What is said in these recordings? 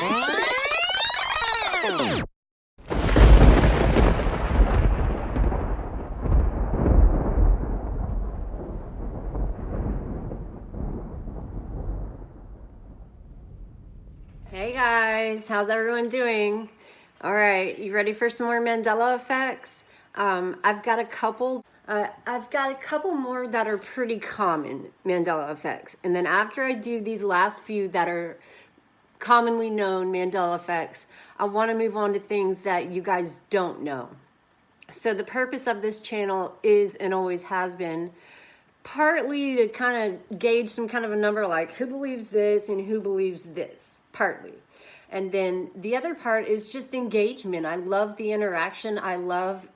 Hey guys, how's everyone doing? All right, you ready for some more Mandela effects? I've got a couple more that are pretty common Mandela effects, and then after I do these last few that are commonly known Mandela effects, I want to move on to things that you guys don't know. So the purpose of this channel is and always has been partly to kind of gauge some kind of a number, like who believes this and who believes this, partly. And then the other part is just engagement. I love the interaction. I love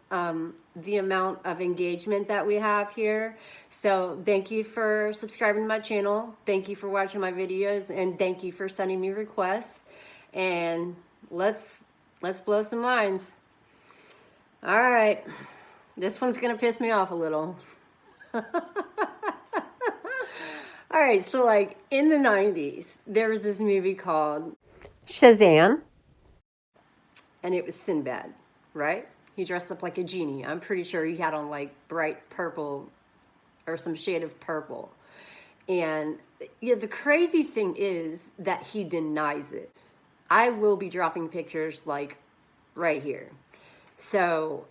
the amount of engagement that we have here. So thank you for subscribing to my channel. Thank you for watching my videos, and thank you for sending me requests. And let's blow some minds. All right, this one's gonna piss me off a little. All right, so like in the 90s, there was this movie called Shazam, and it was Sinbad, right? He dressed up like a genie. I'm pretty sure he had on like bright purple or some shade of purple. And yeah, the crazy thing is that he denies it. I will be dropping pictures like right here. So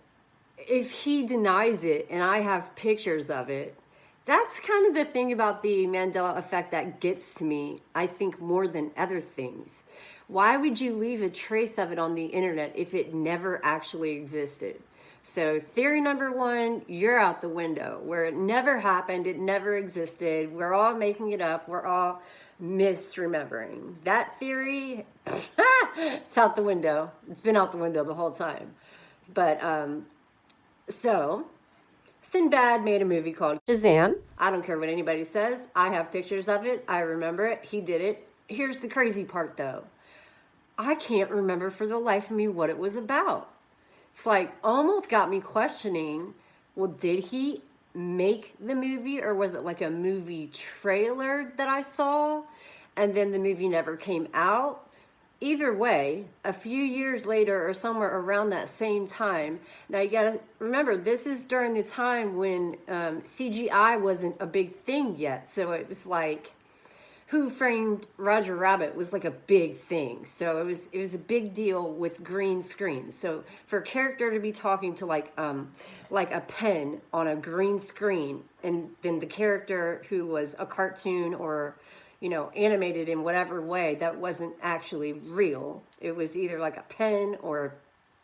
if he denies it and I have pictures of it, that's kind of the thing about the Mandela effect that gets me, I think, more than other things. Why would you leave a trace of it on the internet if it never actually existed? So theory number one, you're out the window. Where it never happened, it never existed. We're all making it up. We're all misremembering. That theory, it's out the window. It's been out the window the whole time. But, so Sinbad made a movie called Shazam. I don't care what anybody says. I have pictures of it. I remember it. He did it. Here's the crazy part though. I can't remember for the life of me what it was about. It's like almost got me questioning, well, did he make the movie, or was it like a movie trailer that I saw and then the movie never came out? Either way, a few years later or somewhere around that same time. Now you gotta remember, this is during the time when CGI wasn't a big thing yet. So it was like, Who Framed Roger Rabbit was like a big thing. So it was a big deal with green screen. So for a character to be talking to like a pen on a green screen, and then the character who was a cartoon or, you know, animated in whatever way that wasn't actually real. It was either like a pen or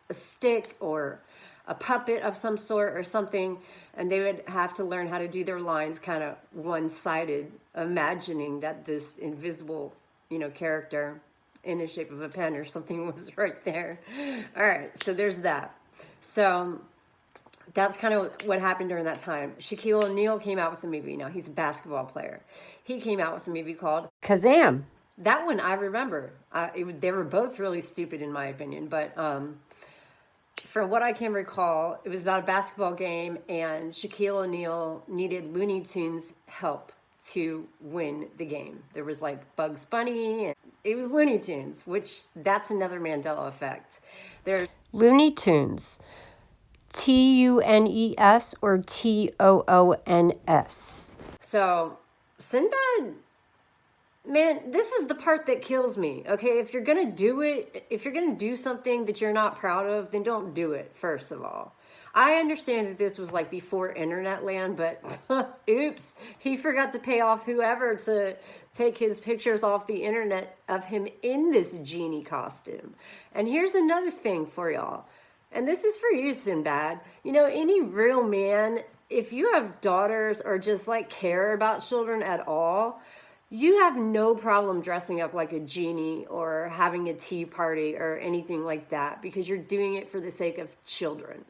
a stick or a puppet of some sort or something, and they would have to learn how to do their lines kind of one-sided, imagining that this invisible, you know, character in the shape of a pen or something was right there. All right, so there's that. So that's kind of what happened during that time. Shaquille O'Neal came out with a movie. Now, he's a basketball player. He came out with a movie called Kazam. That one I remember. They were both really stupid in my opinion, but from what I can recall, it was about a basketball game, and Shaquille O'Neal needed Looney Tunes help to win the game. There was like Bugs Bunny, and it was Looney Tunes, which that's another Mandela effect. There's Looney Tunes. Tunes or Toons. So Sinbad, man, this is the part that kills me. Okay, if you're gonna do it, if you're gonna do something that you're not proud of, then don't do it, first of all. I understand that this was like before internet land, but oops, he forgot to pay off whoever to take his pictures off the internet of him in this genie costume. And here's another thing for y'all. And this is for you, Sinbad. You know, any real man, if you have daughters or just like care about children at all, you have no problem dressing up like a genie or having a tea party or anything like that, because you're doing it for the sake of children.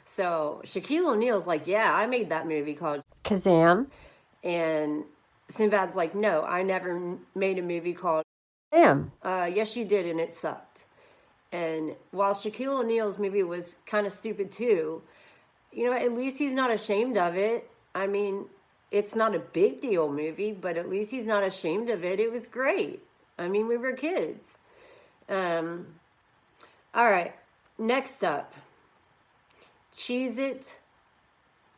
So Shaquille O'Neal's like, yeah, I made that movie called Kazam. And Sinbad's like, no, I never made a movie called Kazam. Yes, you did, and it sucked. And while Shaquille O'Neal's movie was kind of stupid too, you know, at least he's not ashamed of it. I mean, it's not a big deal movie, but at least he's not ashamed of it. It was great. I mean, we were kids. Um, all right, next up, Cheez-It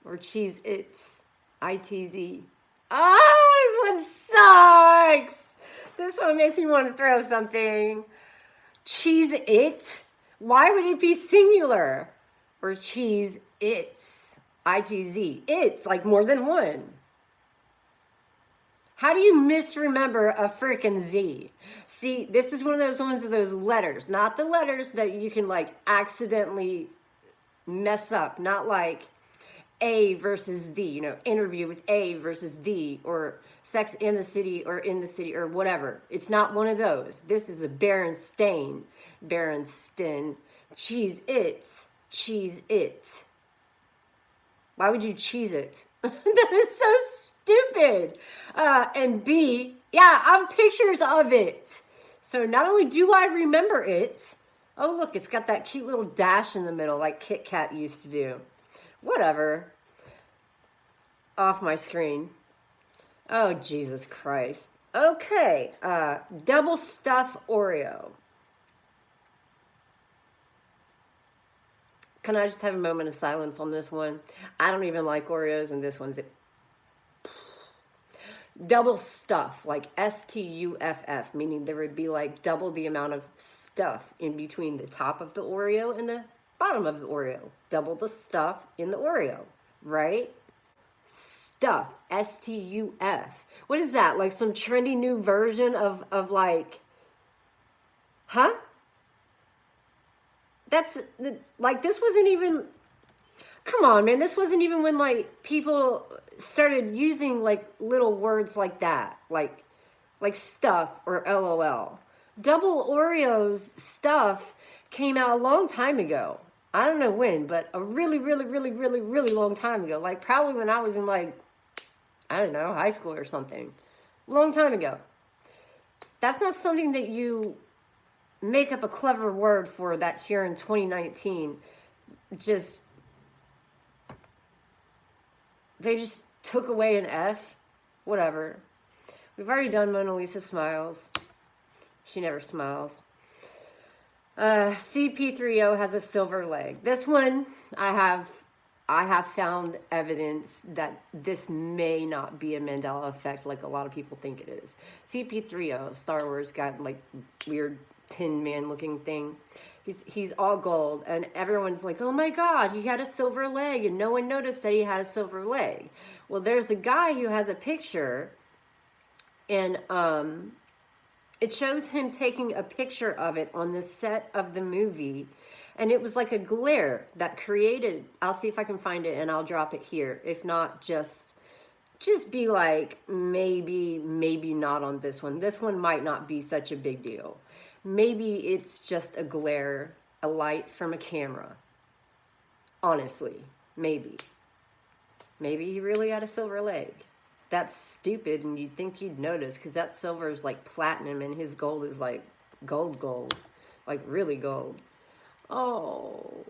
or Cheez-Its, ITZ. Oh, this one sucks. This one makes me want to throw something. Cheez-It? Why would it be singular? Or Cheez-Its, ITZ. It's like more than one. How do you misremember a frickin' Z? See, this is one of those ones of those letters, not the letters that you can like accidentally mess up, not like A versus D, you know, interview with A versus D, or Sex in the City or whatever. It's not one of those. This is a Berenstein, Cheez-Its, Cheez-It. Why would you cheese it? That is so stupid. And B, yeah, I have pictures of it. So not only do I remember it, oh look, it's got that cute little dash in the middle like Kit Kat used to do. Whatever. Off my screen. Oh, Jesus Christ. Okay, double stuff Oreo. Can I just have a moment of silence on this one? I don't even like Oreos, and this one's double stuff, like S-T-U-F-F, meaning there would be like double the amount of stuff in between the top of the Oreo and the bottom of the Oreo. Double the stuff in the Oreo, right? Stuff, S-T-U-F. What is that? Like some trendy new version of like, huh? That's like, this wasn't even, come on, man. This wasn't even when like people started using like little words like that, like stuff or LOL. Double Oreos stuff came out a long time ago. I don't know when, but a really, really, really, really, really long time ago. Like probably when I was in like, I don't know, high school or something. Long time ago. That's not something that you make up a clever word for that here in 2019. Just, they just took away an F. Whatever. We've already done Mona Lisa smiles. She never smiles. CP3O has a silver leg. This one, I have found evidence that this may not be a Mandela effect like a lot of people think it is. CP3O, Star Wars, got like weird Tin Man looking thing. He's all gold, and everyone's like, oh my God, he had a silver leg, and no one noticed that he had a silver leg. Well, there's a guy who has a picture, and it shows him taking a picture of it on the set of the movie, and it was like a glare that created, I'll see if I can find it and I'll drop it here. If not, just be like, maybe not on this one. This one might not be such a big deal. Maybe it's just a glare, a light from a camera. Honestly, maybe. Maybe he really had a silver leg. That's stupid, and you'd think you'd notice, because that silver is like platinum, and his gold is like gold. Like really gold. Oh.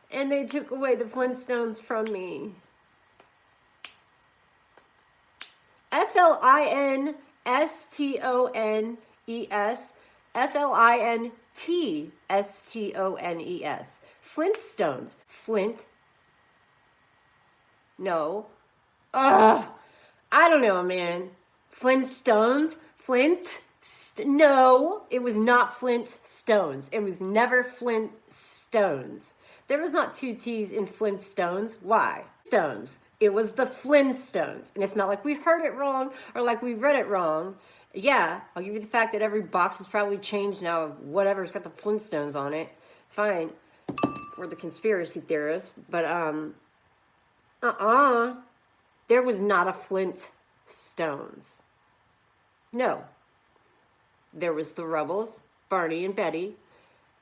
And they took away the Flintstones from me. F-L-I-N-S-T-O-N-E-S. F-L-I-N-T-S-T-O-N-E-S. Flintstones. Flint. No. Ugh. I don't know, man. Flintstones. Flint. No. It was not Flintstones. It was never Flintstones. There was not two T's in Flintstones. Why? Stones. It was the Flintstones. And it's not like we heard it wrong or like we read it wrong. Yeah, I'll give you the fact that every box is probably changed now of whatever's got the Flintstones on it. Fine, for the conspiracy theorists. But, there was not a Flintstones. No. There was the Rubbles, Barney and Betty,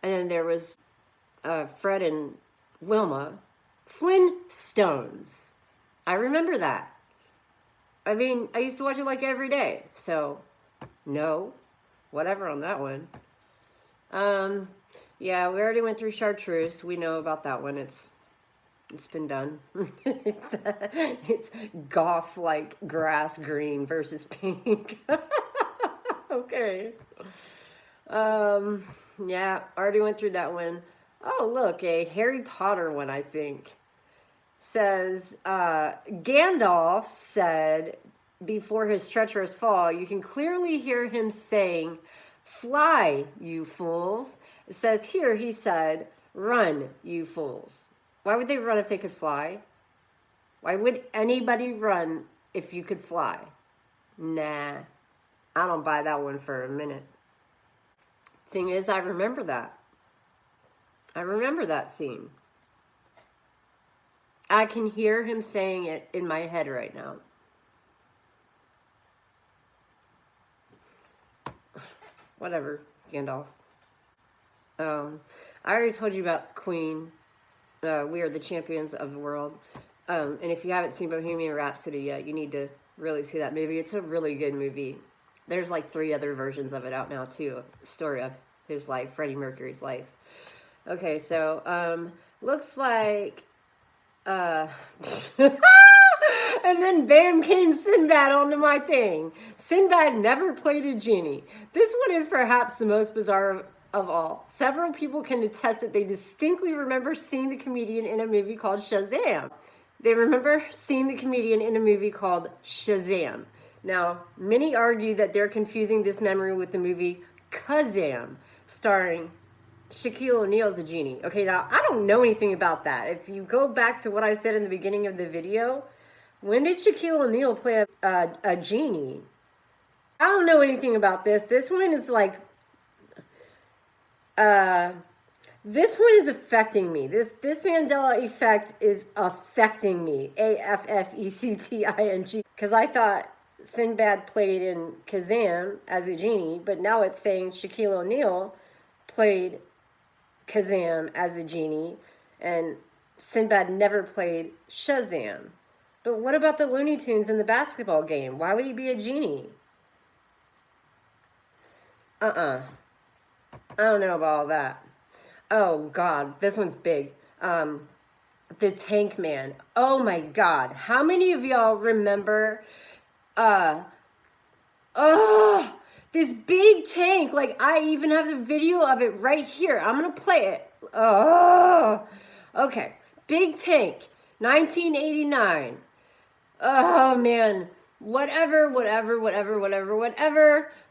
and then there was Fred and Wilma. Flintstones. I remember that. I mean, I used to watch it like every day, so no, whatever on that one. Yeah, we already went through chartreuse. We know about that one. It's been done. It's goth like grass green versus pink. Okay. Yeah, already went through that one. Oh, look, a Harry Potter one, I think. Says, Gandalf said before his treacherous fall, you can clearly hear him saying, "Fly, you fools." It says here, he said, "Run, you fools." Why would they run if they could fly? Why would anybody run if you could fly? Nah, I don't buy that one for a minute. Thing is, I remember that. I remember that scene. I can hear him saying it in my head right now. Whatever, Gandalf. I already told you about Queen. We are the champions of the world. And if you haven't seen Bohemian Rhapsody yet, you need to really see that movie. It's a really good movie. There's like 3 other versions of it out now too. Story of his life, Freddie Mercury's life. Okay, so looks like and then bam came Sinbad onto my thing. Sinbad never played a genie. This one is perhaps the most bizarre of all. Several people can attest that they distinctly remember seeing the comedian in a movie called Shazam. They remember seeing the comedian in a movie called Shazam. Now, many argue that they're confusing this memory with the movie Kazam, starring Shaquille O'Neal as a genie. Okay, now, I don't know anything about that. If you go back to what I said in the beginning of the video, when did Shaquille O'Neal play a genie? I don't know anything about this. This one is like... this one is affecting me. This Mandela effect is affecting me. AFFECTING. Because I thought Sinbad played in Kazam as a genie, but now it's saying Shaquille O'Neal played Kazam as a genie, and Sinbad never played Shazam. But what about the Looney Tunes in the basketball game? Why would he be a genie? I don't know about all that. Oh, God. This one's big. The Tank Man. Oh, my God. How many of y'all remember... this big tank. Like, I even have the video of it right here. I'm going to play it. Okay. Big tank. 1989. Oh, man. Whatever.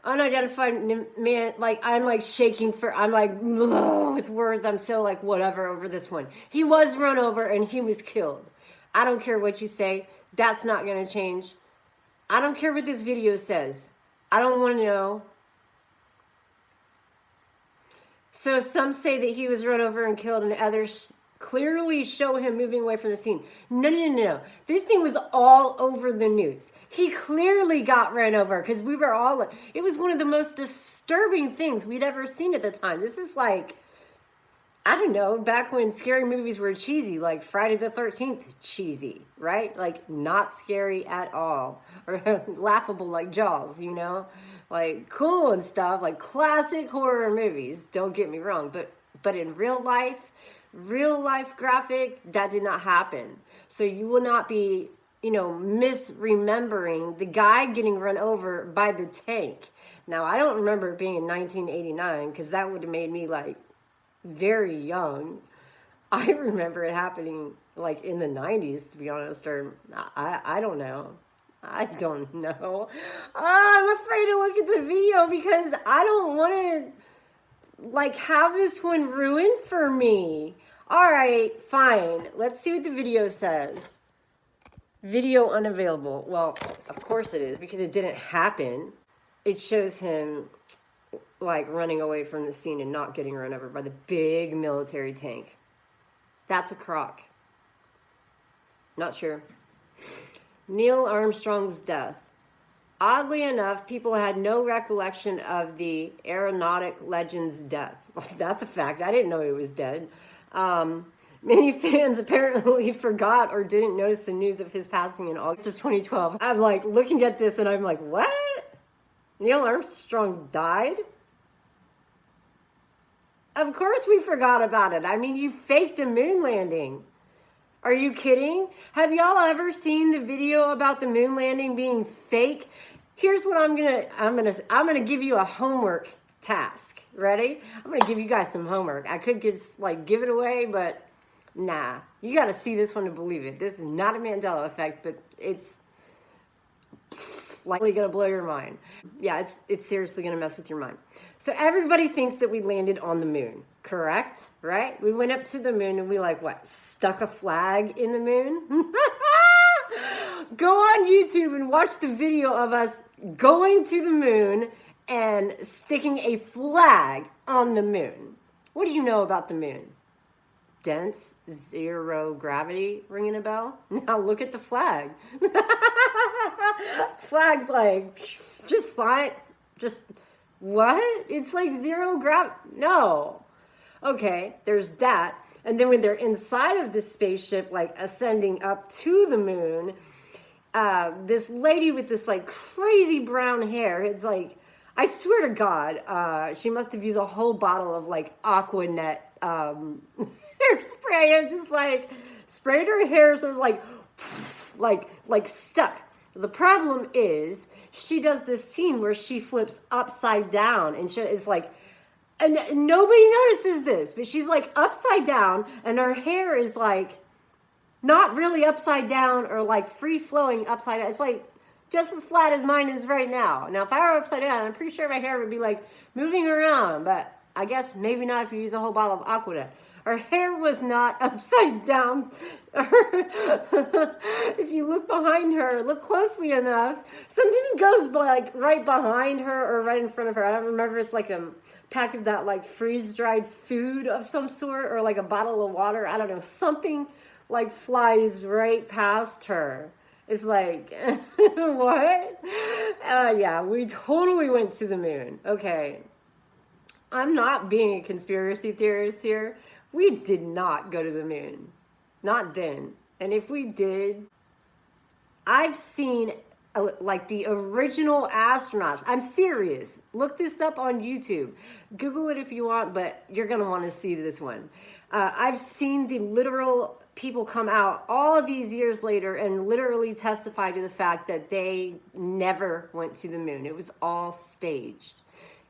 Unidentified man. Like, I'm like shaking I'm like, with words. I'm so like, whatever over this one. He was run over and he was killed. I don't care what you say. That's not going to change. I don't care what this video says. I don't want to know. So some say that he was run over and killed, and others clearly show him moving away from the scene. No. This thing was all over the news. He clearly got ran over because we were all... It was one of the most disturbing things we'd ever seen at the time. This is like... I don't know, back when scary movies were cheesy, like Friday the 13th, cheesy, right? Like, not scary at all. Or laughable like Jaws, you know? Like, cool and stuff, like classic horror movies, don't get me wrong. But in real life graphic, that did not happen. So you will not be, misremembering the guy getting run over by the tank. Now, I don't remember it being in 1989, because that would have made me, like, very young. I remember it happening like in the 90s, to be honest, or I don't know. I don't know. I'm afraid to look at the video because I don't want to like have this one ruined for me. All right, fine. Let's see what the video says. Video unavailable. Well, of course it is because it didn't happen. It shows him like running away from the scene and not getting run over by the big military tank. That's a crock. Not sure. Neil Armstrong's death. Oddly enough, people had no recollection of the aeronautic legend's death. That's a fact. I didn't know he was dead. Many fans apparently forgot or didn't notice the news of his passing in August of 2012. I'm like looking at this and I'm like, what? Neil Armstrong died? Of course we forgot about it. I mean, you faked a moon landing. Are you kidding? Have y'all ever seen the video about the moon landing being fake? Here's what I'm gonna give you a homework task. Ready? I'm going to give you guys some homework. I could just like give it away, but nah. You got to see this one to believe it. This is not a Mandela effect, but it's likely going to blow your mind. Yeah, it's seriously going to mess with your mind. So everybody thinks that we landed on the moon, correct? Right? We went up to the moon and we like what? Stuck a flag in the moon? Go on YouTube and watch the video of us going to the moon and sticking a flag on the moon. What do you know about the moon? Dense, zero gravity, ringing a bell? Now look at the flag. Flag's like, just fly, just, what? It's like zero gravity. No. Okay, there's that. And then when they're inside of the spaceship, like ascending up to the moon, this lady with this like crazy brown hair, it's like, I swear to God, she must have used a whole bottle of like Aquanet hairspray and just like sprayed her hair so it was like stuck. The problem is she does this scene where she flips upside down and she is like, and nobody notices this, but she's like upside down and her hair is like not really upside down or like free flowing upside down. It's like just as flat as mine is right now. Now, if I were upside down, I'm pretty sure my hair would be like moving around, but I guess maybe not if you use a whole bottle of Aquanet. Her hair was not upside down. If you look behind her, look closely enough, something goes like right behind her or right in front of her. I don't remember. It's like a pack of that like freeze-dried food of some sort or like a bottle of water. I don't know. Something like flies right past her. It's like, what? Yeah, we totally went to the moon. Okay. I'm not being a conspiracy theorist here. We did not go to the moon. Not then. And if we did, I've seen like the original astronauts. I'm serious. Look this up on YouTube. Google it if you want, but you're going to want to see this one. I've seen the literal people come out all of these years later and literally testify to the fact that they never went to the moon. It was all staged.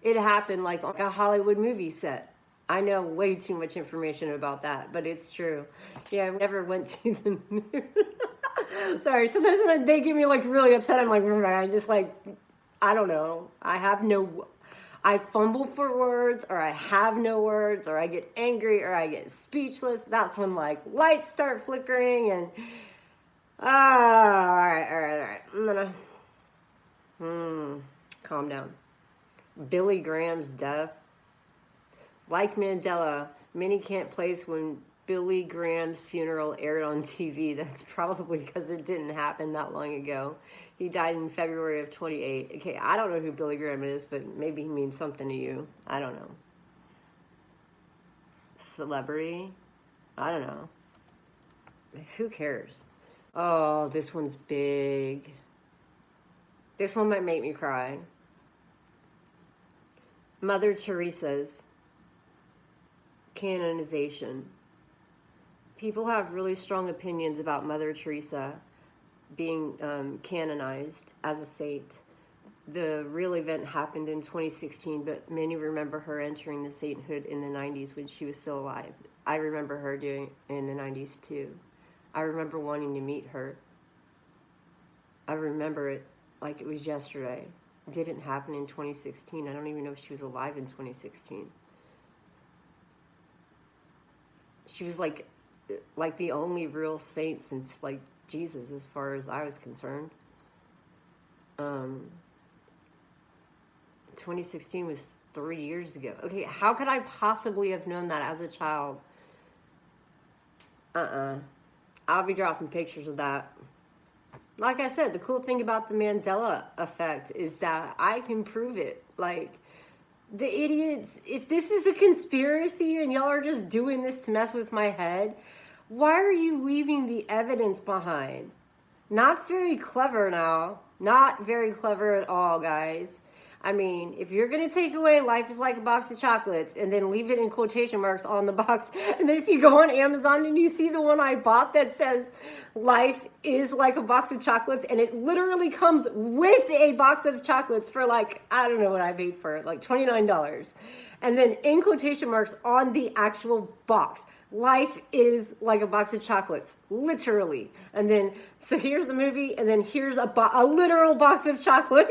It happened like a Hollywood movie set. I know way too much information about that, but it's true. Yeah, I never went to the moon. Sorry, sometimes when they get me like really upset, I'm like, I just like, I don't know. I fumble for words, or I have no words, or I get angry, or I get speechless. That's when like lights start flickering and, all right. I'm gonna, calm down. Billy Graham's death. Like Mandela, many can't place when Billy Graham's funeral aired on TV. That's probably because it didn't happen that long ago. He died in February of 28. Okay, I don't know who Billy Graham is, but maybe he means something to you. I don't know. Celebrity? I don't know. Who cares? Oh, this one's big. This one might make me cry. Mother Teresa's canonization. People have really strong opinions about Mother Teresa being canonized as a saint. The real event happened in 2016, but many remember her entering the sainthood in the 90s when she was still alive. I remember her doing it in the 90s too. I remember wanting to meet her. I remember it like it was yesterday. It didn't happen in 2016. I don't even know if she was alive in 2016. She was like the only real saint since like Jesus, as far as I was concerned. 2016 was 3 years ago. Okay, how could I possibly have known that as a child? I'll be dropping pictures of that. Like I said, the cool thing about the Mandela effect is that I can prove it. Like, the idiots, if this is a conspiracy and y'all are just doing this to mess with my head, why are you leaving the evidence behind? Not very clever now. Not very clever at all, guys. I mean, if you're going to take away life is like a box of chocolates and then leave it in quotation marks on the box, and then if you go on Amazon and you see the one I bought that says life is like a box of chocolates, and it literally comes with a box of chocolates for like, I don't know what I paid for it, like $29. And then in quotation marks on the actual box, life is like a box of chocolates, literally. And then, so here's the movie, and then here's a literal box of chocolates.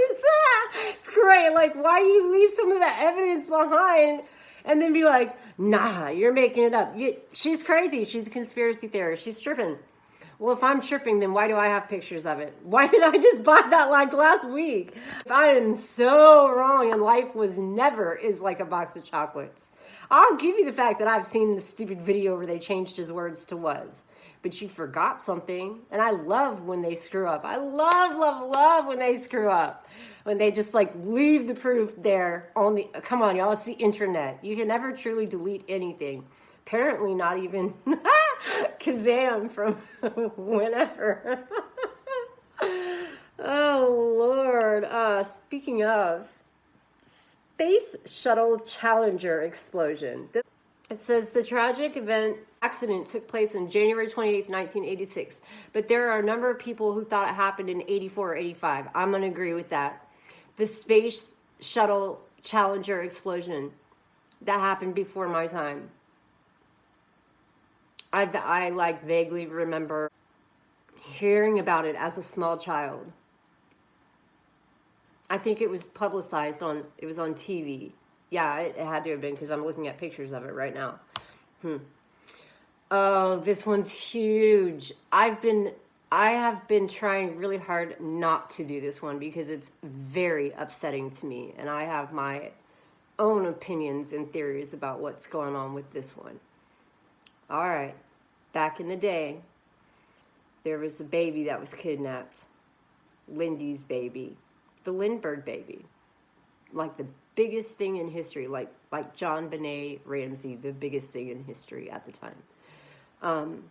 It's great. Like, why do you leave some of that evidence behind and then be like, nah, you're making it up. She's crazy. She's a conspiracy theorist. She's tripping. Well, if I'm tripping, then why do I have pictures of it? Why did I just buy that like last week? I am so wrong, and life was never is like a box of chocolates. I'll give you the fact that I've seen the stupid video where they changed his words to was. But you forgot something, and I love when they screw up. I love, love, love when they screw up. When they just like leave the proof there on the, come on, y'all, it's the internet. You can never truly delete anything. Apparently not even Kazam from whenever. Oh, Lord. Speaking of, Space Shuttle Challenger explosion. It says the tragic accident took place on January 28th, 1986. But there are a number of people who thought it happened in 84 or 85. I'm going to agree with that. The Space Shuttle Challenger explosion, that happened before my time. I like vaguely remember hearing about it as a small child. I think it was publicized it was on TV. Yeah, it had to have been, because I'm looking at pictures of it right now. Oh, this one's huge. I have been trying really hard not to do this one because it's very upsetting to me, and I have my own opinions and theories about what's going on with this one. All right, back in the day, there was a baby that was kidnapped. Lindy's baby. The Lindbergh baby. Like the biggest thing in history, like John Benet Ramsey, the biggest thing in history at the time.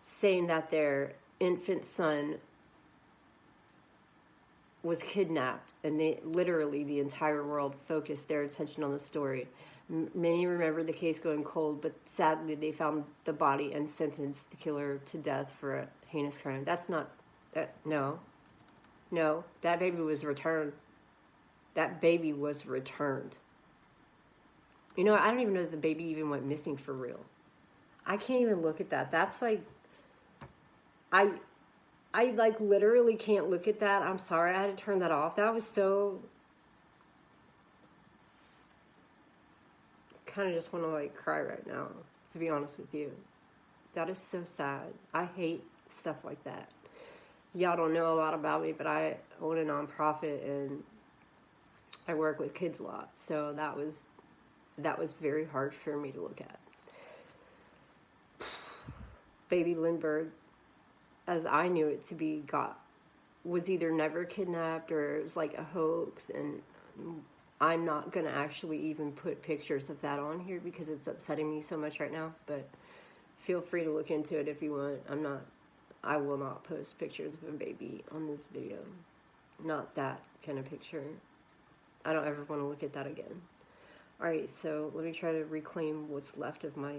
Saying that their infant son was kidnapped, and literally the entire world focused their attention on the story. Many remember the case going cold, but sadly they found the body and sentenced the killer to death for a heinous crime. That's not, no, that baby was returned. That baby was returned. You know, I don't even know that the baby even went missing for real. I can't even look at that. That's like, I like literally can't look at that. I'm sorry, I had to turn that off. That was so, kind of just want to like cry right now, to be honest with you. That is so sad. I hate stuff like that. Y'all don't know a lot about me, but I own a nonprofit and I work with kids a lot. So that was very hard for me to look at. Baby Lindbergh, as I knew it to be, was either never kidnapped or it was like a hoax, and I'm not going to actually even put pictures of that on here because it's upsetting me so much right now, but feel free to look into it if you want. I will not post pictures of a baby on this video. Not that kind of picture. I don't ever want to look at that again. Alright, so let me try to reclaim what's left of my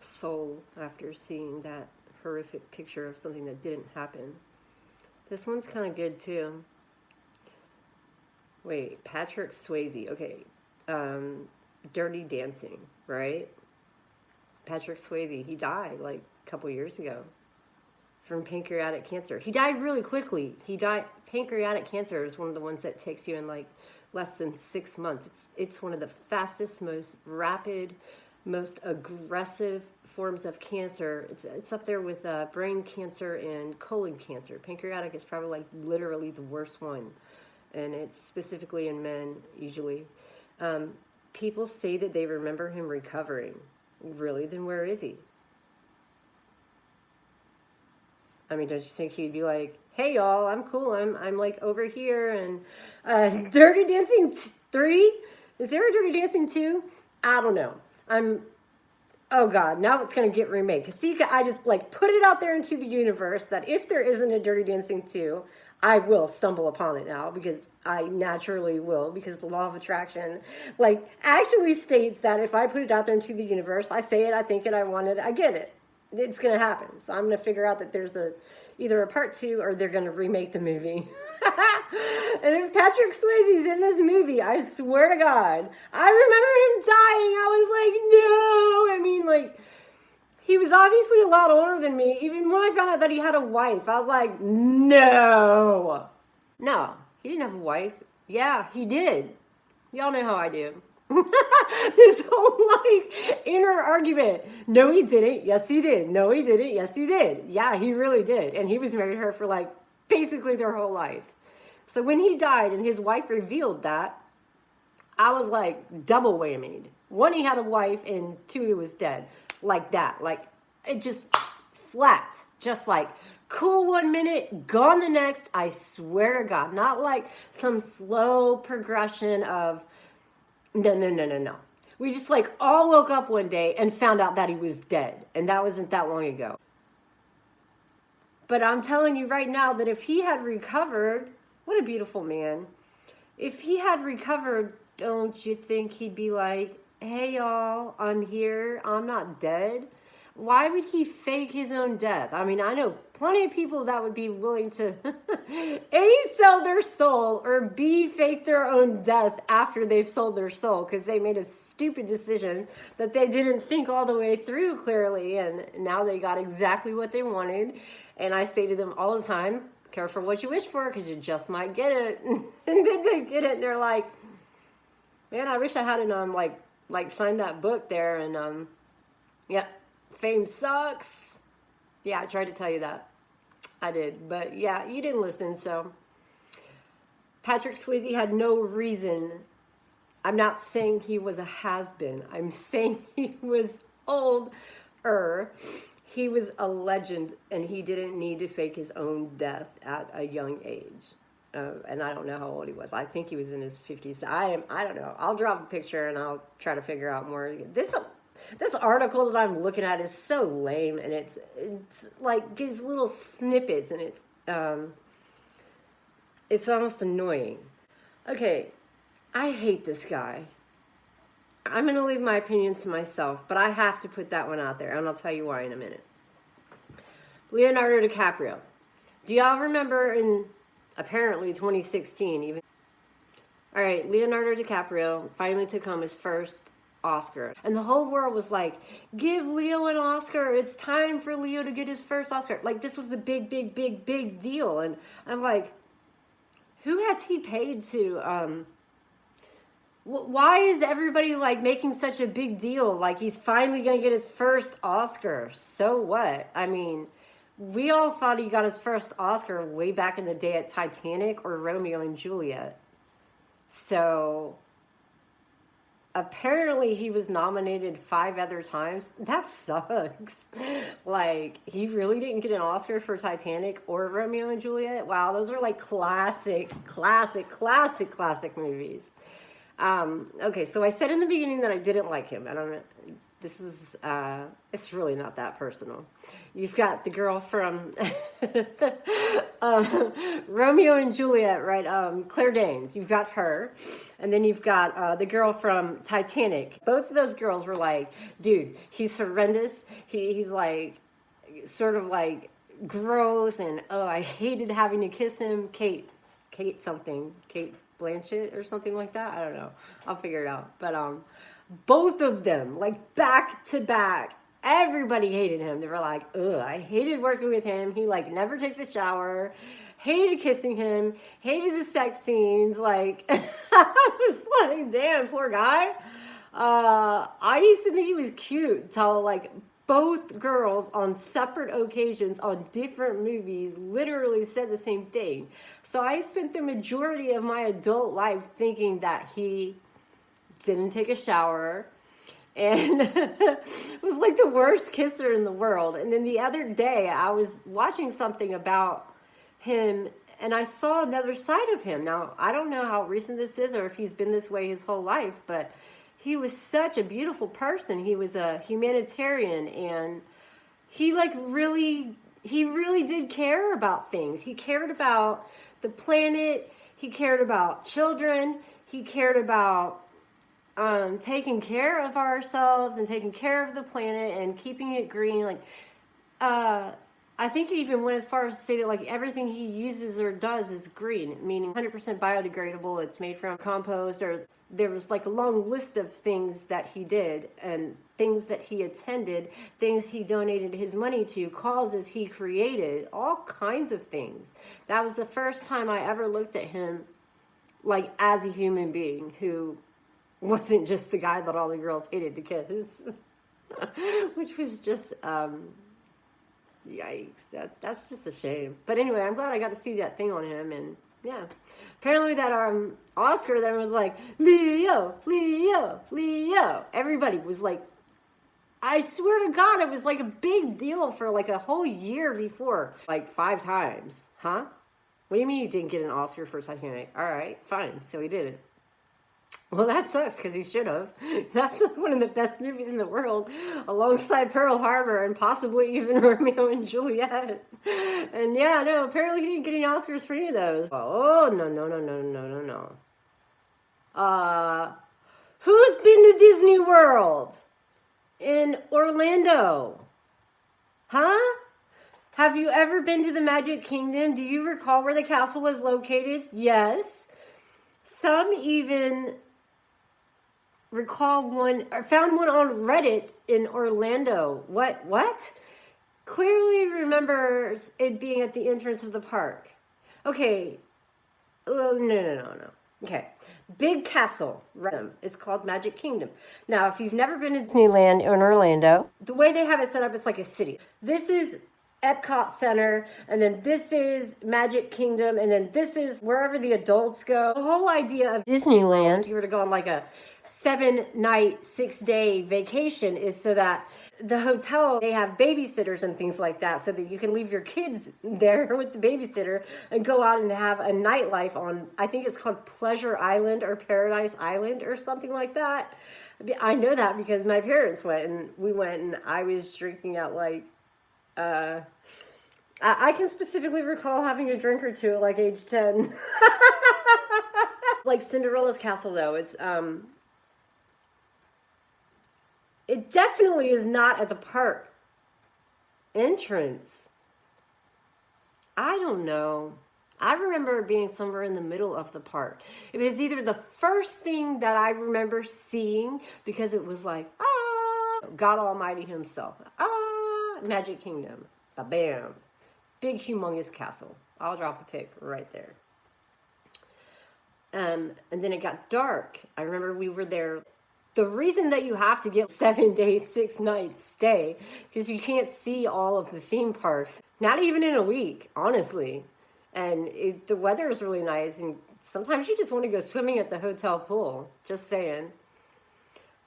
soul after seeing that horrific picture of something that didn't happen. This one's kind of good too. Wait, Patrick Swayze. Okay. Dirty Dancing, right? Patrick Swayze, he died like a couple years ago from pancreatic cancer. He died really quickly. Pancreatic cancer is one of the ones that takes you in like less than 6 months. It's one of the fastest, most rapid, most aggressive forms of cancer. It's up there with brain cancer and colon cancer. Pancreatic is probably like literally the worst one. And it's specifically in men, usually. People say that they remember him recovering. Really? Then where is he? I mean, don't you think he'd be like, hey, y'all, I'm cool. I'm like over here. And Dirty Dancing 3? Is there a Dirty Dancing 2? I don't know. Oh, God, now it's going to get remade. Because see, I just like put it out there into the universe that if there isn't a Dirty Dancing 2, I will stumble upon it now because I naturally will, because the law of attraction like actually states that if I put it out there into the universe, I say it, I think it, I want it, I get it. It's gonna happen. So I'm gonna figure out that there's either a part 2 or they're gonna remake the movie. And if Patrick Swayze's in this movie, I swear to God, I remember him dying. I was like, no. I mean, like, he was obviously a lot older than me. Even when I found out that he had a wife, I was like, no. No, he didn't have a wife. Yeah, he did. Y'all know how I do. This whole like inner argument. No, he didn't. Yes, he did. No, he didn't. Yes, he did. Yeah, he really did. And he was married to her for like basically their whole life. So when he died and his wife revealed that, I was like double whammied. 1, he had a wife, and 2, he was dead. Like that. Like it just flat. Just like cool 1 minute, gone the next. I swear to God. Not like some slow progression of no. We just like all woke up one day and found out that he was dead. And that wasn't that long ago. But I'm telling you right now that if he had recovered, what a beautiful man. If he had recovered, don't you think he'd be like, hey y'all, I'm here, I'm not dead? Why would he fake his own death? I mean, I know plenty of people that would be willing to A, sell their soul, or B, fake their own death after they've sold their soul because they made a stupid decision that they didn't think all the way through clearly, and now they got exactly what they wanted. And I say to them all the time, careful what you wish for because you just might get it. And then they get it and they're like, man, I wish I hadn't like signed that book there, and yeah, fame sucks. Yeah, I tried to tell you that. I did, but yeah, you didn't listen. So Patrick Swayze had no reason. I'm not saying he was a has-been. I'm saying he was older. He was a legend, and he didn't need to fake his own death at a young age. And I don't know how old he was. I think he was in his 50s. I don't know. I'll drop a picture and I'll try to figure out more. This article that I'm looking at is so lame, and it's like gives little snippets, and it's almost annoying. Okay, I hate this guy. I'm going to leave my opinions to myself, but I have to put that one out there, and I'll tell you why in a minute. Leonardo DiCaprio. Do y'all remember in apparently 2016 even? All right, Leonardo DiCaprio finally took home his first Oscar. And the whole world was like, give Leo an Oscar. It's time for Leo to get his first Oscar. Like, this was a big deal. And I'm like, who has he paid to, why is everybody like making such a big deal? Like he's finally going to get his first Oscar. So what? I mean, we all thought he got his first Oscar way back in the day at Titanic or Romeo and Juliet. So apparently he was nominated 5 other times. That sucks. Like, he really didn't get an Oscar for Titanic or Romeo and Juliet. Wow, those are like classic movies. Okay, so I said in the beginning that I didn't like him. I don't know. This is, it's really not that personal. You've got the girl from Romeo and Juliet, right? Claire Danes. You've got her. And then you've got the girl from Titanic. Both of those girls were like, dude, he's horrendous. He's like, sort of like gross. And, oh, I hated having to kiss him. Kate Blanchett or something like that. I don't know. I'll figure it out. But both of them, like back to back, everybody hated him. They were like, ugh, I hated working with him. He like never takes a shower. Hated kissing him. Hated the sex scenes. Like, I was like, damn, poor guy. I used to think he was cute till like both girls on separate occasions on different movies literally said the same thing. So I spent the majority of my adult life thinking that he didn't take a shower and was like the worst kisser in the world. And then the other day I was watching something about him and I saw another side of him. Now, I don't know how recent this is or if he's been this way his whole life, but he was such a beautiful person. He was a humanitarian, and he really did care about things. He cared about the planet. He cared about children. He cared about taking care of ourselves and taking care of the planet and keeping it green. Like, I think he even went as far as to say that like everything he uses or does is green, meaning 100% biodegradable. It's made from compost, or there was like a long list of things that he did and things that he attended, things he donated his money to, causes he created, all kinds of things. That was the first time I ever looked at him like as a human being who wasn't just the guy that all the girls hated to kiss, which was just, yikes, that's just a shame. But anyway, I'm glad I got to see that thing on him. And yeah, apparently that Oscar then was like, Leo, Leo, Leo. Everybody was like, I swear to God, it was like a big deal for like a whole year before, like 5 times. Huh? What do you mean you didn't get an Oscar for Titanic? All right, fine. So he did it. Well, that sucks because he should have. That's one of the best movies in the world, alongside Pearl Harbor and possibly even Romeo and Juliet. And yeah, no, apparently he didn't get any Oscars for any of those. Oh, no. Who's been to Disney World in Orlando? Huh? Have you ever been to the Magic Kingdom? Do you recall where the castle was located? Yes. Some even recall one, or found one on Reddit in Orlando. What? Clearly remembers it being at the entrance of the park. Okay. Oh, no. Okay. Big castle. It's called Magic Kingdom. Now, if you've never been to Disneyland in Orlando, the way they have it set up is like a city. This is Epcot Center, and then this is Magic Kingdom, and then this is wherever the adults go. The whole idea of Disneyland, if you were to go on like a 7-night, 6-day vacation, is so that the hotel, they have babysitters and things like that, so that you can leave your kids there with the babysitter and go out and have a nightlife on, I think it's called Pleasure Island or Paradise Island or something like that. I know that because my parents went, and we went, and I was drinking at like, I can specifically recall having a drink or two at like age 10. Like Cinderella's castle though, it definitely is not at the park entrance. I don't know. I remember it being somewhere in the middle of the park. It was either the first thing that I remember seeing, because it was like, God Almighty himself. Magic Kingdom. Bam. Big, humongous castle. I'll drop a pic right there. And then it got dark. I remember we were there. The reason that you have to get 7 days, 6 nights stay, because you can't see all of the theme parks. Not even in a week, honestly. And the weather is really nice. And sometimes you just want to go swimming at the hotel pool. Just saying.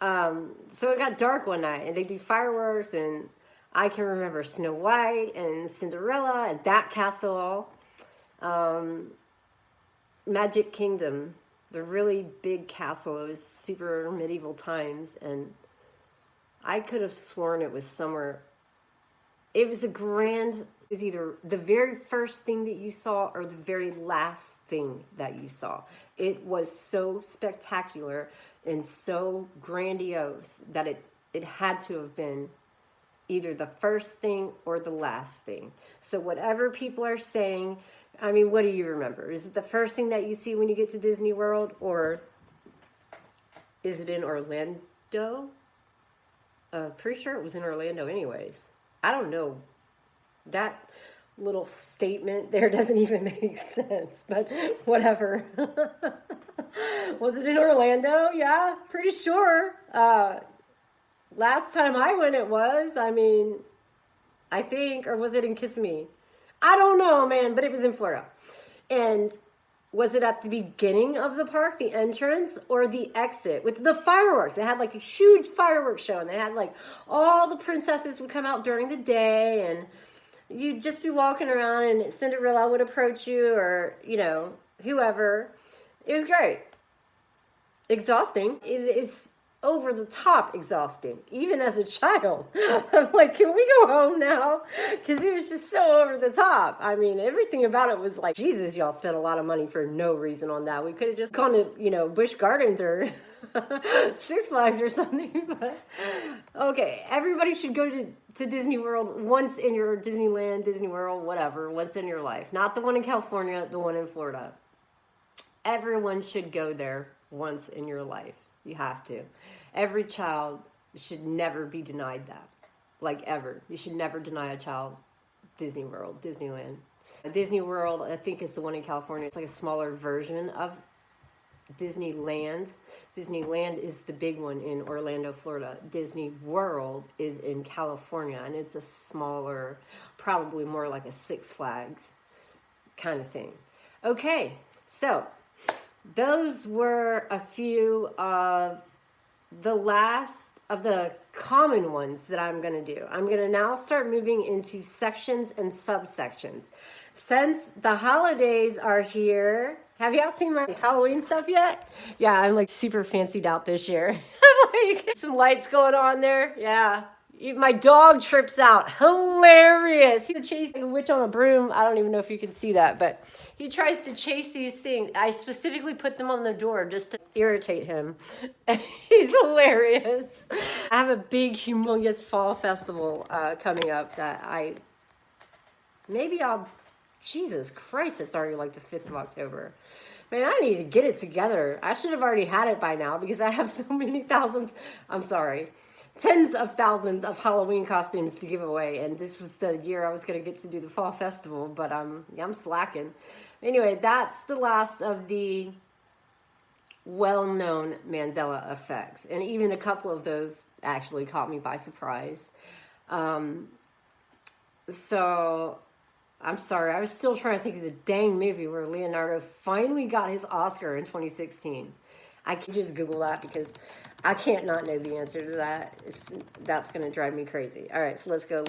So it got dark one night, and they do fireworks, and I can remember Snow White and Cinderella and that castle. Magic Kingdom, the really big castle. It was super medieval times, and I could have sworn it was somewhere. It was it was either the very first thing that you saw or the very last thing that you saw. It was so spectacular and so grandiose that it had to have been either the first thing or the last thing. So whatever people are saying, I mean, what do you remember? Is it the first thing that you see when you get to Disney World, or is it in Orlando? Pretty sure it was in Orlando anyways. I don't know. That little statement there doesn't even make sense, but whatever. Was it in Orlando? Yeah, pretty sure. Last time I went it was, I think, or was it in Kissimmee? I don't know, man, but it was in Florida. And was it at the beginning of the park, the entrance, or the exit with the fireworks? They had like a huge fireworks show, and they had like all the princesses would come out during the day, and you'd just be walking around, and Cinderella would approach you, or, you know, whoever. It was great. Exhausting. over the top exhausting, even as a child. I'm like, can we go home now? Because it was just so over the top. I mean, everything about it was like, Jesus, y'all spent a lot of money for no reason on that. We could have just gone to, you know, Busch Gardens or Six Flags or something. But okay, everybody should go to Disney World once in your Disneyland, Disney World, whatever, once in your life. Not the one in California, the one in Florida. Everyone should go there once in your life. You have to. Every child should never be denied that. Like, ever. You should never deny a child Disney World, Disneyland. Disney World, I think, is the one in California. It's like a smaller version of Disneyland. Disneyland is the big one in Orlando, Florida. Disney World is in California, and it's a smaller, probably more like a Six Flags kind of thing. Okay, so those were a few of the last of the common ones that I'm going to do. I'm going to now start moving into sections and subsections. Since the holidays are here, have y'all seen my Halloween stuff yet? Yeah, I'm like super fancied out this year. I'm like, some lights going on there. Yeah. My dog trips out. Hilarious. He's chasing a witch on a broom. I don't even know if you can see that, but he tries to chase these things. I specifically put them on the door just to irritate him. He's hilarious. I have a big, humongous fall festival coming up that Jesus Christ, it's already like the 5th of October. Man, I need to get it together. I should have already had it by now because I have so many tens of thousands of Halloween costumes to give away, and this was the year I was going to get to do the fall festival, but I'm slacking. Anyway, that's the last of the well-known Mandela effects, and even a couple of those actually caught me by surprise. So I'm sorry, I was still trying to think of the dang movie where Leonardo finally got his Oscar in 2016. I can just Google that because I can't not know the answer to that. That's going to drive me crazy. All right, so let's go.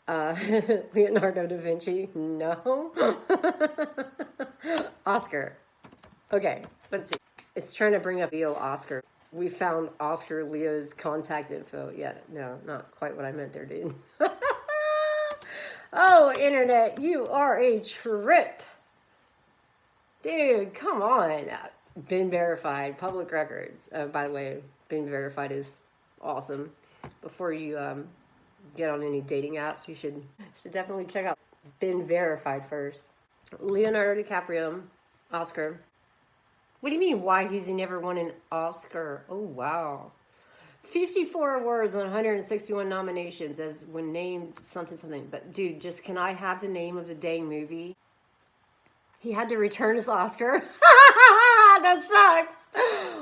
Leonardo da Vinci. No. Oscar. Okay, let's see. It's trying to bring up Leo Oscar. We found Oscar Leo's contact info. Yeah, no, not quite what I meant there, dude. Oh, internet, you are a trip. Dude, come on. Been verified, public records. By the way, been verified is awesome. Before you get on any dating apps, you should definitely check out been verified first. Leonardo DiCaprio, Oscar. What do you mean, why has he never won an Oscar? Oh, wow. 54 awards on 161 nominations as when named something. But dude, just can I have the name of the dang movie? He had to return his Oscar. That sucks.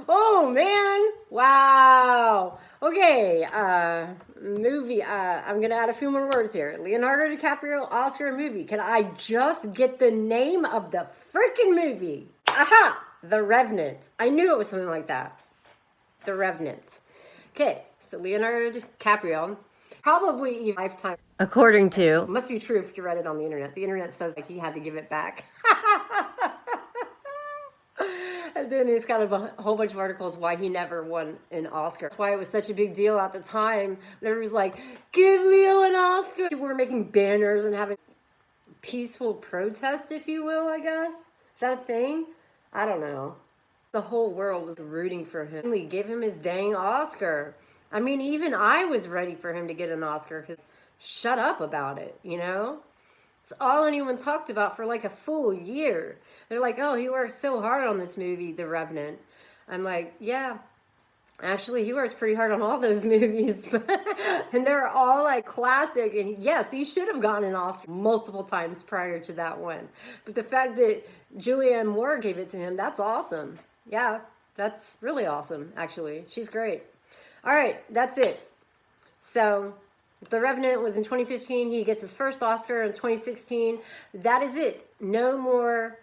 Oh man. Wow. Okay. Movie. I'm gonna add a few more words here. Leonardo DiCaprio Oscar movie. Can I just get the name of the freaking movie? Aha! The Revenant. I knew it was something like that. The Revenant. Okay. So Leonardo DiCaprio. Probably lifetime. According to. It must be true if you read it on the internet. The internet says like he had to give it back. And then he's got a whole bunch of articles why he never won an Oscar. That's why it was such a big deal at the time. Everybody was like, give Leo an Oscar. People were making banners and having peaceful protest, if you will, I guess. Is that a thing? I don't know. The whole world was rooting for him. They gave him his dang Oscar. I mean, even I was ready for him to get an Oscar because shut up about it, you know? It's all anyone talked about for like a full year. They're like, oh, he worked so hard on this movie, The Revenant. I'm like, yeah, actually, he works pretty hard on all those movies. And they're all like classic. And yes, he should have gotten an Oscar multiple times prior to that one. But the fact that Julianne Moore gave it to him, that's awesome. Yeah, that's really awesome, actually. She's great. All right, that's it. So The Revenant was in 2015. He gets his first Oscar in 2016. That is it. No more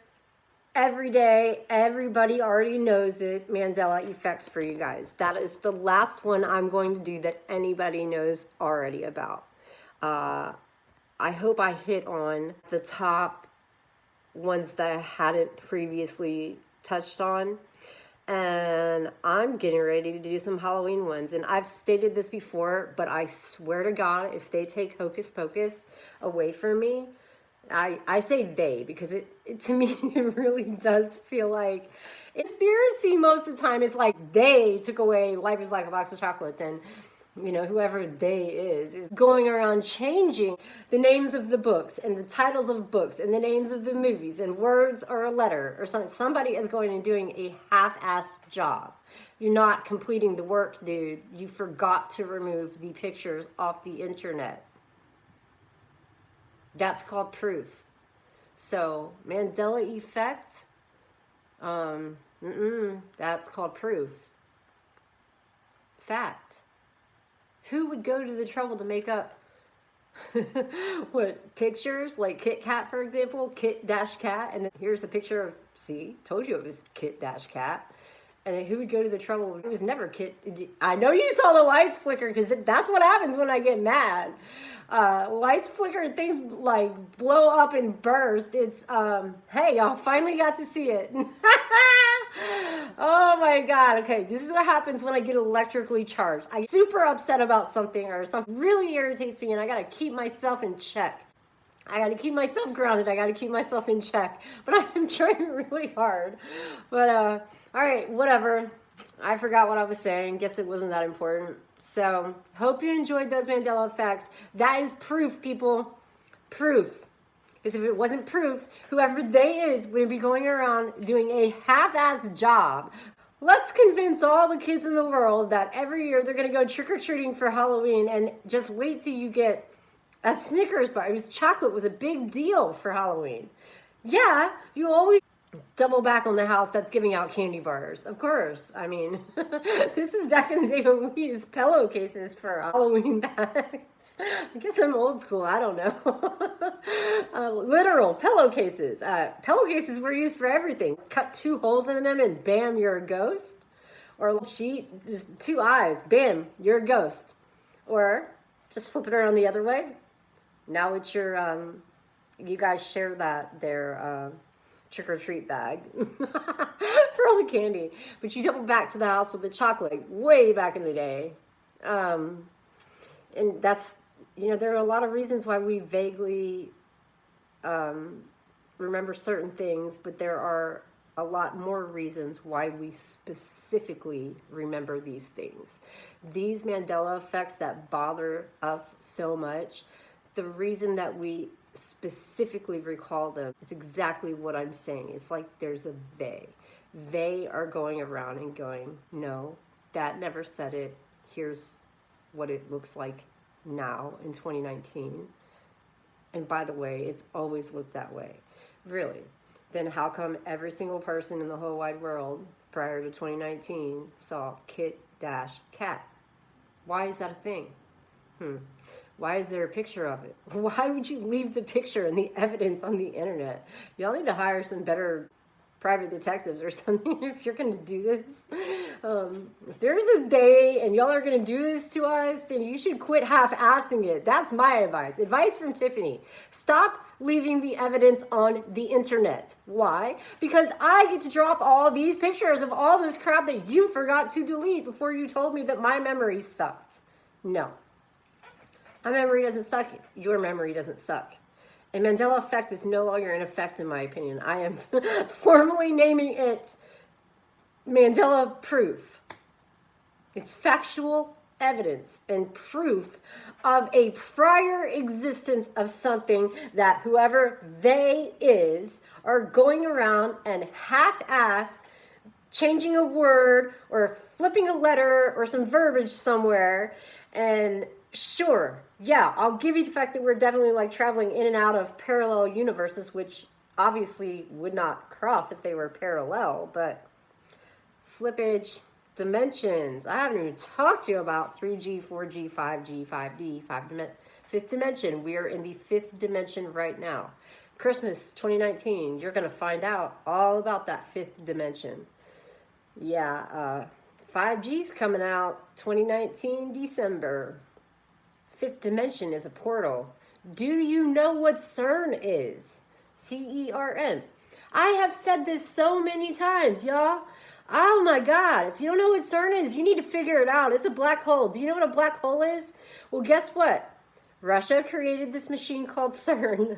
every day. Everybody already knows it. Mandela Effects for you guys. That is the last one I'm going to do that anybody knows already about. I hope I hit on the top ones that I hadn't previously touched on. And I'm getting ready to do some Halloween ones. And I've stated this before, but I swear to God, if they take Hocus Pocus away from me, I say they, because it to me, it really does feel like conspiracy most of the time. It's like they took away Life is Like a Box of Chocolates, and you know, whoever they is going around changing the names of the books and the titles of books and the names of the movies and words or a letter or something. Somebody is going and doing a half-assed job. You're not completing the work, dude. You forgot to remove the pictures off the internet. That's called proof. So, Mandela Effect, that's called proof. Fact. Who would go to the trouble to make up what pictures, like Kit Kat, for example, Kit-Kat, and then here's a picture of, see, told you it was Kit-Kat. And then who would go to the trouble? It was never Kit. I know you saw the lights flicker, because that's what happens when I get mad. Lights flicker and things like blow up and burst. It's, hey, y'all finally got to see it. Oh my God. Okay, this is what happens when I get electrically charged. I get super upset about something, or something really irritates me, and I gotta keep myself in check. I gotta keep myself grounded. I gotta keep myself in check. But I'm trying really hard. But, all right, whatever. I forgot what I was saying. Guess it wasn't that important. So, hope you enjoyed those Mandela effects. That is proof, people. Proof. Because if it wasn't proof, whoever they is would be going around doing a half-assed job. Let's convince all the kids in the world that every year they're going to go trick-or-treating for Halloween, and just wait till you get a Snickers bar. It was chocolate was a big deal for Halloween. Yeah, you always double back on the house that's giving out candy bars. Of course. I mean, this is back in the day when we used pillowcases for Halloween bags. I guess I'm old school. I don't know. Literal pillowcases. Pillowcases were used for everything. Cut 2 holes in them and bam, you're a ghost. Or a sheet, just 2 eyes. Bam, you're a ghost. Or just flip it around the other way. Now it's your, you guys share their trick-or-treat bag for all the candy, but you double back to the house with the chocolate way back in the day. And that's, you know, there are a lot of reasons why we vaguely remember certain things, but there are a lot more reasons why we specifically remember these things. These Mandela effects that bother us so much, the reason that we specifically recall them, it's exactly what I'm saying. It's like there's a they. They are going around and going, no, that never said it. Here's what it looks like now in 2019. And by the way, it's always looked that way. Really. Then how come every single person in the whole wide world prior to 2019 saw Kit-Kat? Why is that a thing? Why is there a picture of it? Why would you leave the picture and the evidence on the internet? Y'all need to hire some better private detectives or something if you're going to do this. If there's a day and y'all are going to do this to us, then you should quit half-assing it. That's my advice. Advice from Tiffany. Stop leaving the evidence on the internet. Why? Because I get to drop all these pictures of all this crap that you forgot to delete before you told me that my memory sucked. No. My memory doesn't suck. Your memory doesn't suck. And Mandela Effect is no longer in effect, in my opinion. I am formally naming it Mandela Proof. It's factual evidence and proof of a prior existence of something that whoever they is are going around and half-ass changing a word or flipping a letter or some verbiage somewhere. And sure, yeah, I'll give you the fact that we're definitely like traveling in and out of parallel universes, which obviously would not cross if they were parallel, but slippage, dimensions. I haven't even talked to you about 3G, 4G, 5G, 5D, 5th dimension. We are in the 5th dimension right now. Christmas 2019, you're going to find out all about that 5th dimension. Yeah, 5G's coming out 2019 December. 5th dimension is a portal. Do you know what CERN is? CERN. I have said this so many times, y'all. Oh my God, if you don't know what CERN is, you need to figure it out. It's a black hole. Do you know what a black hole is? Well, guess what? Russia created this machine called CERN.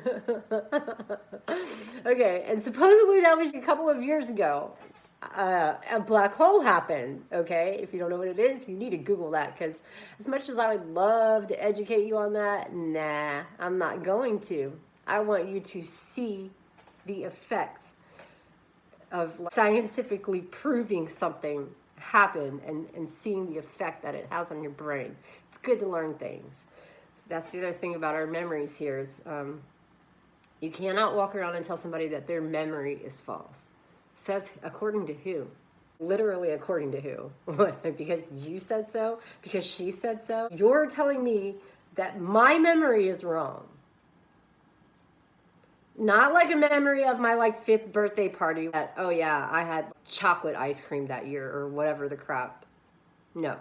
Okay, and supposedly that was a couple of years ago. A black hole happened, okay? If you don't know what it is, you need to Google that, because as much as I would love to educate you on that, nah, I'm not going to. I want you to see the effect of scientifically proving something happened and seeing the effect that it has on your brain. It's good to learn things. So that's the other thing about our memories here is you cannot walk around and tell somebody that their memory is false. Says according to who? Literally according to who? What? Because you said so? Because she said so? You're telling me that my memory is wrong. Not like a memory of my 5th birthday party that, oh yeah, I had chocolate ice cream that year or whatever the crap. No.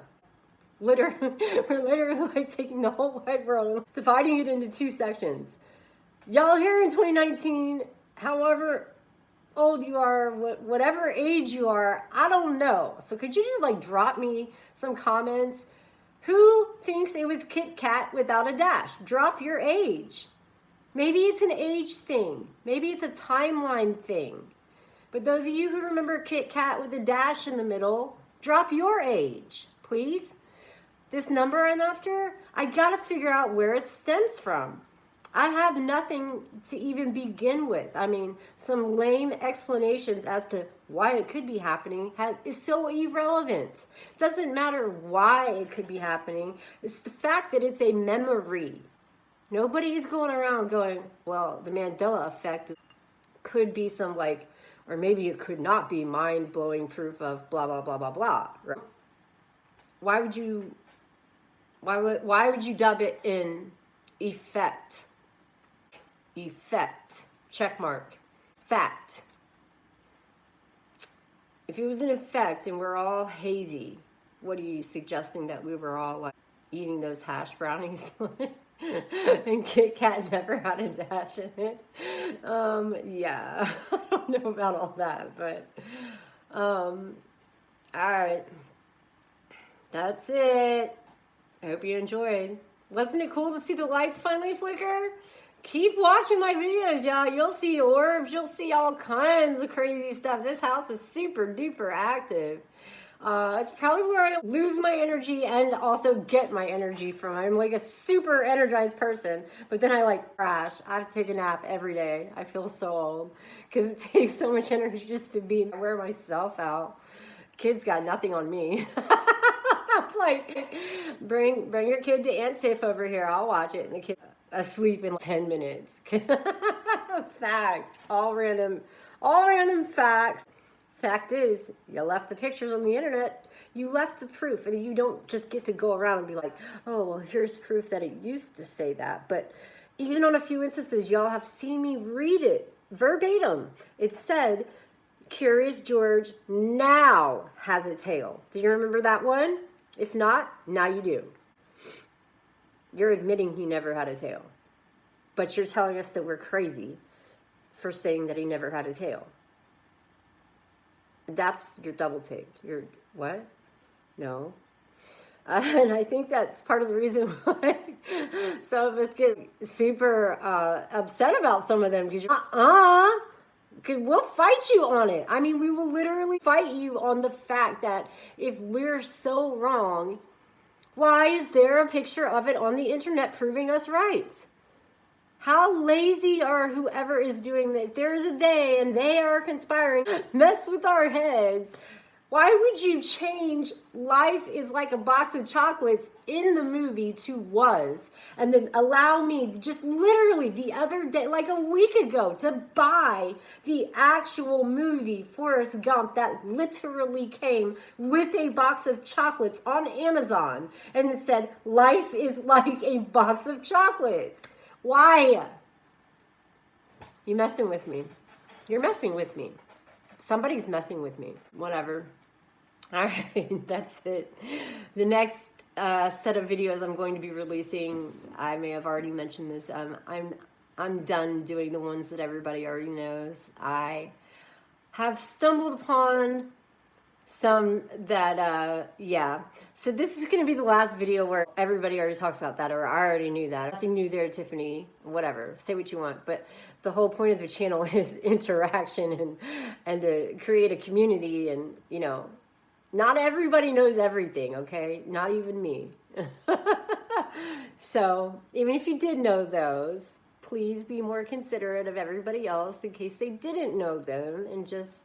Literally, we're literally taking the whole wide world and dividing it into 2 sections. Y'all here in 2019, however old you are, whatever age you are, I don't know. So could you just drop me some comments? Who thinks it was Kit Kat without a dash? Drop your age. Maybe it's an age thing. Maybe it's a timeline thing. But those of you who remember Kit Kat with a dash in the middle, drop your age, please. This number I'm after, I gotta figure out where it stems from. I have nothing to even begin with. I mean, some lame explanations as to why it could be happening is so irrelevant. It doesn't matter why it could be happening. It's the fact that it's a memory. Nobody is going around going, well, the Mandela Effect could be some or maybe it could not be mind-blowing proof of blah, blah, blah, blah, blah. Right? Why would you dub it in effect? Effect, check mark, fact. If it was an effect and we're all hazy, what are you suggesting, that we were all eating those hash brownies? And Kit Kat never had a dash in it. Yeah, I don't know about all that, but all right, that's it. I hope you enjoyed. Wasn't it cool to see the lights finally flicker? Keep watching my videos, y'all. You'll see orbs. You'll see all kinds of crazy stuff. This house is super duper active. It's probably where I lose my energy and also get my energy from. I'm a super energized person, but then I crash. I have to take a nap every day. I feel so old because it takes so much energy just to wear myself out. Kids got nothing on me. Bring your kid to Aunt Tiff over here. I'll watch it. And the kid asleep in 10 minutes. Facts. All random facts. Fact is, you left the pictures on the internet. You left the proof, and you don't just get to go around and be like, oh, well, here's proof that it used to say that. But even on a few instances, y'all have seen me read it verbatim. It said, Curious George now has a tail. Do you remember that one? If not, now you do. You're admitting he never had a tail. But you're telling us that we're crazy for saying that he never had a tail. That's your double take. You're, what? No. And I think that's part of the reason why some of us get super upset about some of them. Because you're, we'll fight you on it. I mean, we will literally fight you on the fact that if we're so wrong, why is there a picture of it on the internet proving us right? How lazy are whoever is doing that? If there is a they and they are conspiring, mess with our heads. Why would you change life is like a box of chocolates in the movie to was, and then allow me just literally the other day, like a week ago, to buy the actual movie Forrest Gump that literally came with a box of chocolates on Amazon, and it said, life is like a box of chocolates. Why? You messing with me. You're messing with me. Somebody's messing with me. Whatever. All right, that's it. The next set of videos I'm going to be releasing, I may have already mentioned this. I'm done doing the ones that everybody already knows. I have stumbled upon some that, yeah. So this is going to be the last video where everybody already talks about that, or I already knew that. Nothing new there, Tiffany. Whatever. Say what you want. But the whole point of the channel is interaction and to create a community. And, you know, not everybody knows everything, okay? Not even me. So even if you did know those, please be more considerate of everybody else in case they didn't know them, and just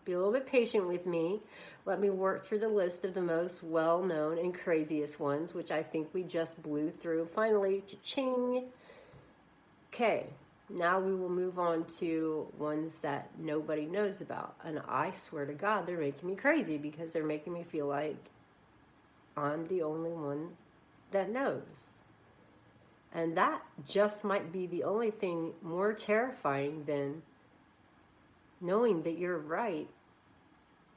be a little bit patient with me. Let me work through the list of the most well-known and craziest ones, which I think we just blew through. Finally, cha-ching. Okay, now we will move on to ones that nobody knows about. And I swear to God, they're making me crazy because they're making me feel like I'm the only one that knows. And that just might be the only thing more terrifying than knowing that you're right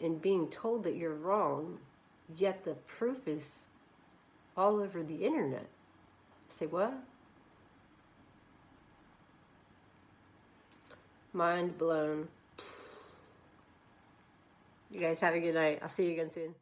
and being told that you're wrong, yet the proof is all over the internet. Say what? Mind blown. You guys have a good night. I'll see you again soon.